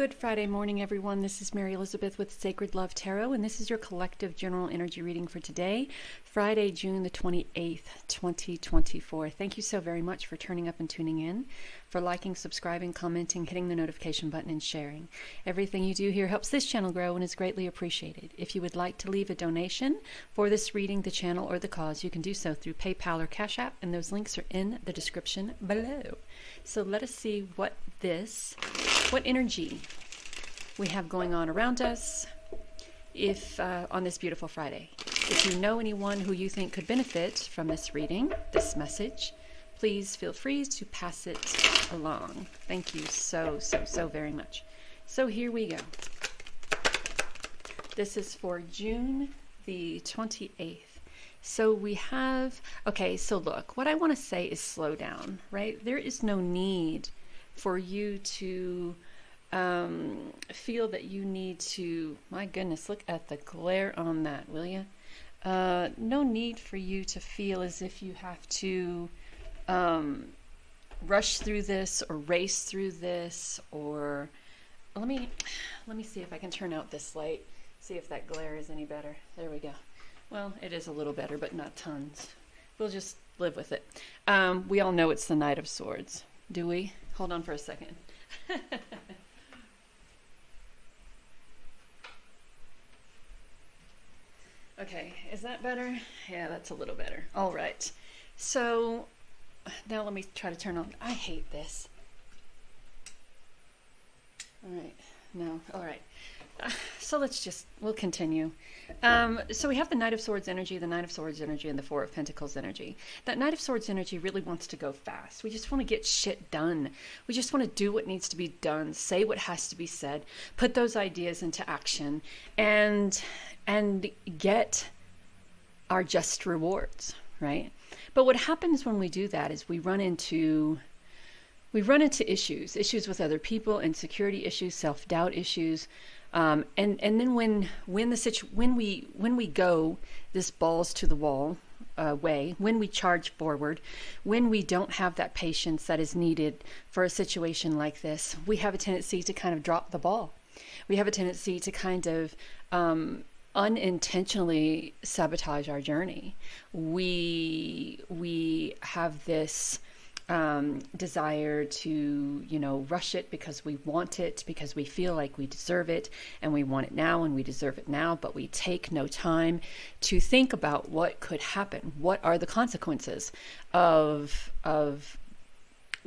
Good Friday morning, everyone. This is Mary Elizabeth with Sacred Love Tarot, and this is your collective general energy reading for today, Friday, June the 28th, 2024. Thank you so very much for turning up and tuning in, for liking, subscribing, commenting, hitting the notification button, and sharing. Everything you do here helps this channel grow and is greatly appreciated. If you would like to leave a donation for this reading, the channel, or the cause, you can do so through PayPal or Cashapp, and those links are in the description below. So let us see what energy we have going on around us on this beautiful Friday. If you know anyone who you think could benefit from this reading, this message, please feel free to pass it along. Thank you so very much. So here we go. This is for June the 28th. So we have, okay, so look, what I want to say is slow down, right? There is no need for you to feel that you need to, my goodness, look at the glare on that, will you? No need for you to feel as if you have to rush through this or race through this, or let me see if I can turn out this light, see if that glare is any better. There we go. Well, it is a little better, but not tons. We'll just live with it. We all know it's the Knight of Swords, do we? Hold on for a second. Okay, is that better? Yeah, that's a little better. All right. So now let me try to turn on. I hate this. All right. No. All right. So we'll continue. So we have the Knight of Swords energy, the Knight of Swords energy, and the Four of Pentacles energy. That Knight of Swords energy really wants to go fast. We just want to get shit done. We just want to do what needs to be done, say what has to be said, put those ideas into action, and get our just rewards, right? But what happens when we do that is we run into issues with other people, insecurity issues, self-doubt issues. And then when we go this balls to the wall way, when we charge forward, when we don't have that patience that is needed for a situation like this, we have a tendency to kind of drop the ball. We have a tendency to kind of unintentionally sabotage our journey. We have this desire to, rush it because we want it, because we feel like we deserve it, and we want it now, and we deserve it now, but we take no time to think about what could happen. What are the consequences of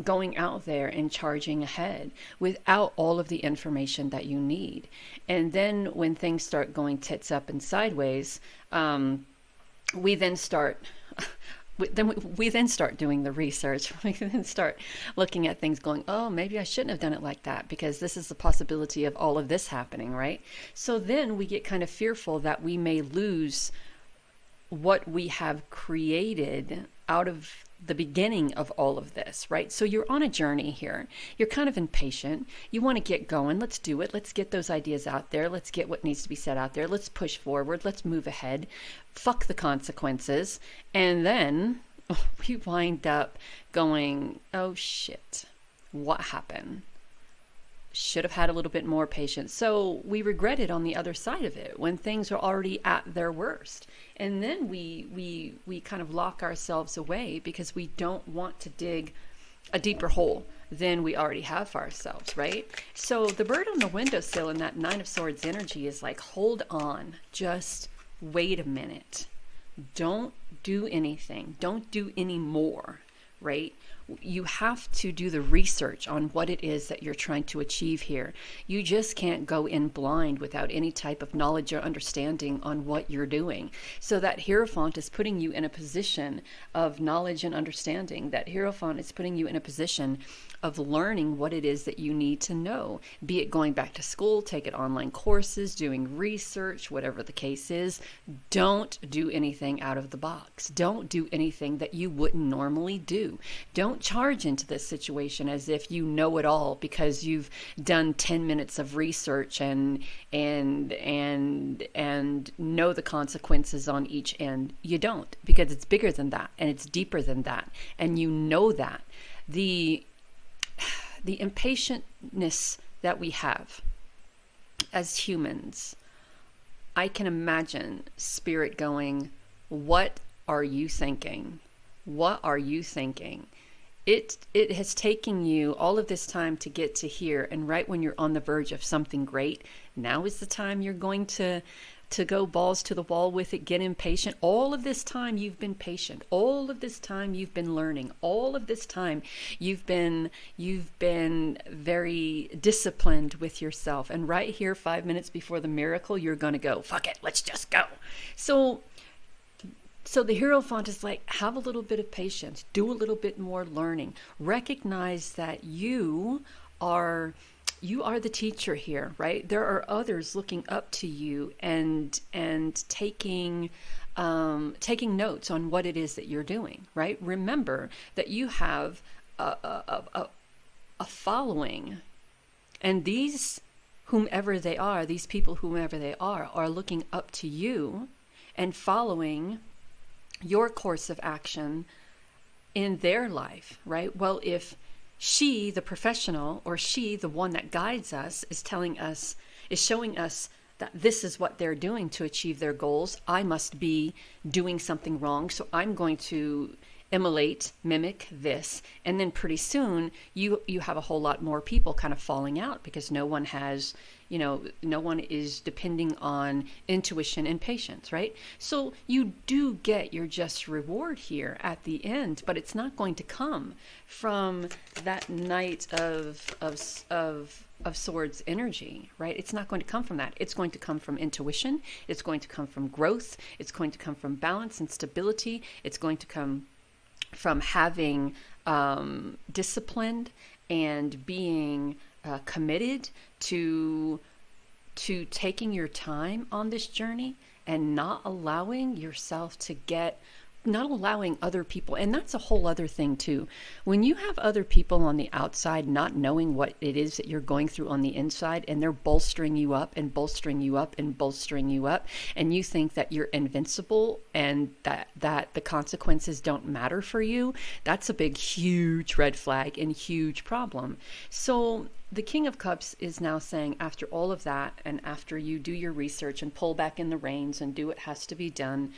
going out there and charging ahead without all of the information that you need? And then when things start going tits up and sideways, we then start doing the research. We then start looking at things going, oh, maybe I shouldn't have done it like that because this is the possibility of all of this happening, right? So then we get kind of fearful that we may lose what we have created out of the beginning of all of this, right? So you're on a journey here. You're kind of impatient. You want to get going. Let's do it. Let's get those ideas out there. Let's get what needs to be said out there. Let's push forward. Let's move ahead. Fuck the consequences. And then we wind up going, oh shit, what happened? Should have had a little bit more patience. So we regret it on the other side of it when things are already at their worst. And then we kind of lock ourselves away because we don't want to dig a deeper hole than we already have for ourselves, right? So the bird on the windowsill in that Nine of Swords energy is like, hold on, just wait a minute. Don't do anything. Don't do any more, right? You have to do the research on what it is that you're trying to achieve here. You just can't go in blind without any type of knowledge or understanding on what you're doing. So that Hierophant is putting you in a position of knowledge and understanding. That Hierophant is putting you in a position of learning what it is that you need to know, be it going back to school, taking online courses, doing research, whatever the case is. Don't do anything out of the box. Don't do anything that you wouldn't normally do. Don't charge into this situation as if you know it all because you've done 10 minutes of research and know the consequences on each end. You don't, because it's bigger than that and it's deeper than that, and you know that. The impatientness that we have as humans, I can imagine spirit going, what are you thinking? What are you thinking? It has taken you all of this time to get to here, and right when you're on the verge of something great, now is the time you're going to go balls to the wall with it, get impatient. All of this time you've been patient. All of this time you've been learning. All of this time you've been very disciplined with yourself. And right here, 5 minutes before the miracle, you're going to go, fuck it, let's just go. So the Hierophant is like, have a little bit of patience, do a little bit more learning, recognize that you are the teacher here, right? There are others looking up to you and taking notes on what it is that you're doing, right? Remember that you have a following, and these whomever they are, these people whomever they are looking up to you and following your course of action in their life, right? Well, if she, the professional, or she, the one that guides us, is showing us that this is what they're doing to achieve their goals, I must be doing something wrong. So I'm going to mimic this. And then pretty soon you have a whole lot more people kind of falling out because no one is depending on intuition and patience, right? So you do get your just reward here at the end, but it's not going to come from that Knight of Swords energy, right? It's not going to come from that. It's going to come from intuition. It's going to come from growth. It's going to come from balance and stability. It's going to come from having disciplined and being committed to taking your time on this journey and not allowing other people. And that's a whole other thing too. When you have other people on the outside not knowing what it is that you're going through on the inside, and they're bolstering you up and bolstering you up and bolstering you up, and you think that you're invincible and that the consequences don't matter for you, that's a big, huge red flag and huge problem. So the King of Cups is now saying, after all of that, and after you do your research and pull back in the reins and do what has to be done,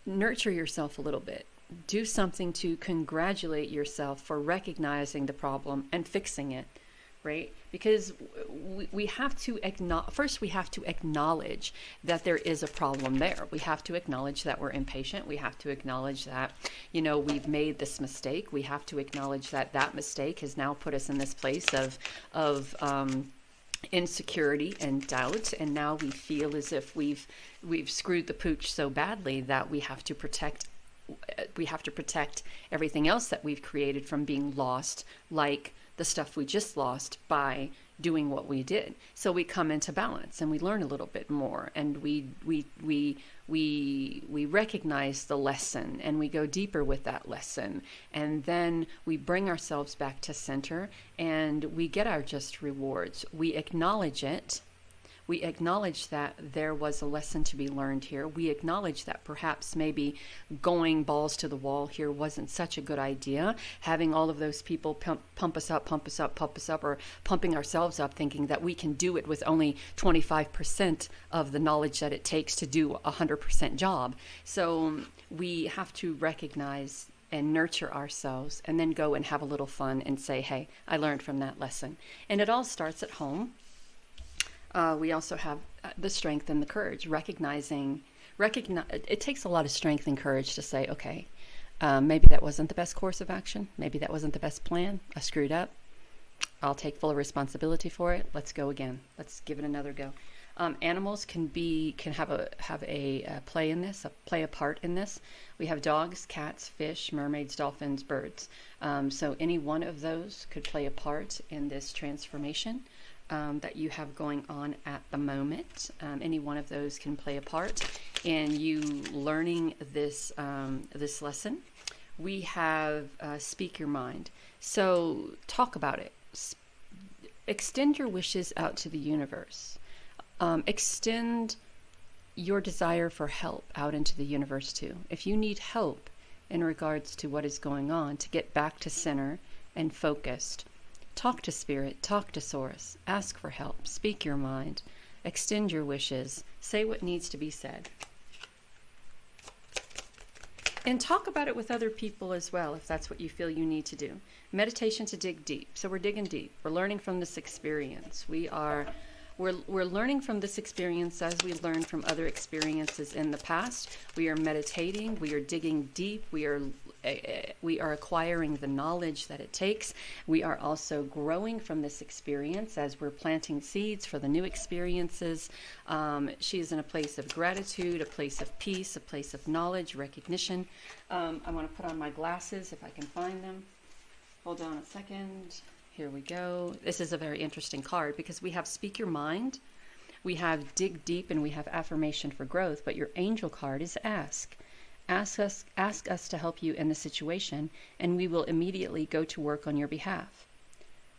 nurture yourself a little bit. Do something to congratulate yourself for recognizing the problem and fixing it, right? Because we have to acknowledge that there is a problem there. We have to acknowledge that we're impatient. We have to acknowledge that, we've made this mistake. We have to acknowledge that mistake has now put us in this place of insecurity and doubt, and now we feel as if we've screwed the pooch so badly that we have to protect everything else that we've created from being lost, like the stuff we just lost by doing what we did. So we come into balance and we learn a little bit more, and we recognize the lesson and we go deeper with that lesson, and then we bring ourselves back to center and we get our just rewards. We acknowledge it. We acknowledge that there was a lesson to be learned here. We acknowledge that perhaps maybe going balls to the wall here wasn't such a good idea. Having all of those people pump us up, or pumping ourselves up thinking that we can do it with only 25% of the knowledge that it takes to do a 100% job. So we have to recognize and nurture ourselves, and then go and have a little fun and say, hey, I learned from that lesson. And it all starts at home. We also have the strength and the courage, it takes a lot of strength and courage to say, okay, maybe that wasn't the best course of action. Maybe that wasn't the best plan. I screwed up. I'll take full responsibility for it. Let's go again. Let's give it another go. Animals can have a part in this. We have dogs, cats, fish, mermaids, dolphins, birds. So any one of those could play a part in this transformation that you have going on at the moment. Any one of those can play a part in you learning this lesson. We have speak your mind. So talk about it. Extend your wishes out to the universe. Extend your desire for help out into the universe too. If you need help in regards to what is going on to get back to center and focused, Talk to spirit, talk to source, ask for help, speak your mind, extend your wishes, say what needs to be said. And talk about it with other people as well, if that's what you feel you need to do. Meditation to dig deep. So we're digging deep. We're learning from this experience. We're learning from this experience as we learn from other experiences in the past. We are meditating. We are digging deep. We are acquiring the knowledge that it takes. We are also growing from this experience as we're planting seeds for the new experiences. She is in a place of gratitude, a place of peace, a place of knowledge, recognition. I want to put on my glasses if I can find them. Hold on a second. Here we go. This is a very interesting card because we have Speak Your Mind, we have Dig Deep, and we have Affirmation for Growth. But your angel card is Ask. Ask us to help you in the situation, and we will immediately go to work on your behalf.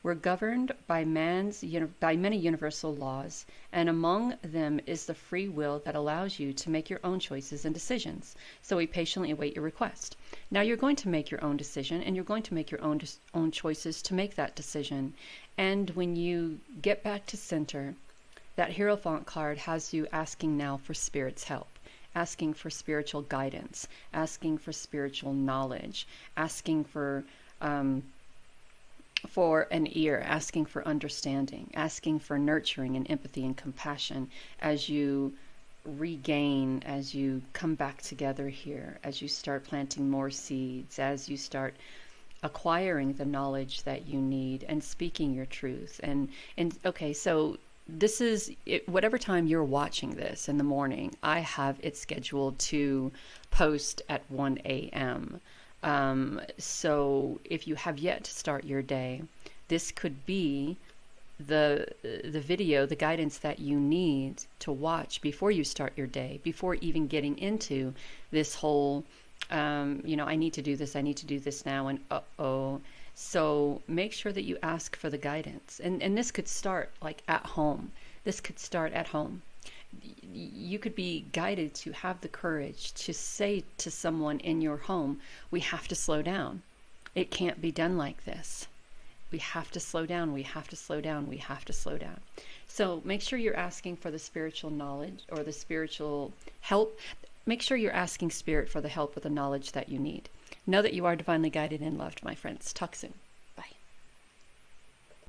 We're governed by many universal laws, and among them is the free will that allows you to make your own choices and decisions. So we patiently await your request. Now you're going to make your own decision, and you're going to make your own choices to make that decision. And when you get back to center, that Hierophant card has you asking now for Spirit's help, asking for spiritual guidance, asking for spiritual knowledge, asking for an ear, asking for understanding, asking for nurturing and empathy and compassion as you regain, as you come back together here, as you start planting more seeds, as you start acquiring the knowledge that you need and speaking your truth. And okay, so this is it, whatever time you're watching this in the morning, I have it scheduled to post at 1 a.m. So if you have yet to start your day, this could be the video, the guidance that you need to watch before you start your day, before even getting into this whole, I need to do this now, and So make sure that you ask for the guidance. And this could start like at home. This could start at home. You could be guided to have the courage to say to someone in your home, we have to slow down. It can't be done like this. We have to slow down. We have to slow down. We have to slow down. So make sure you're asking for the spiritual knowledge or the spiritual help. Make sure you're asking Spirit for the help with the knowledge that you need. Know that you are divinely guided and loved, my friends. Talk soon.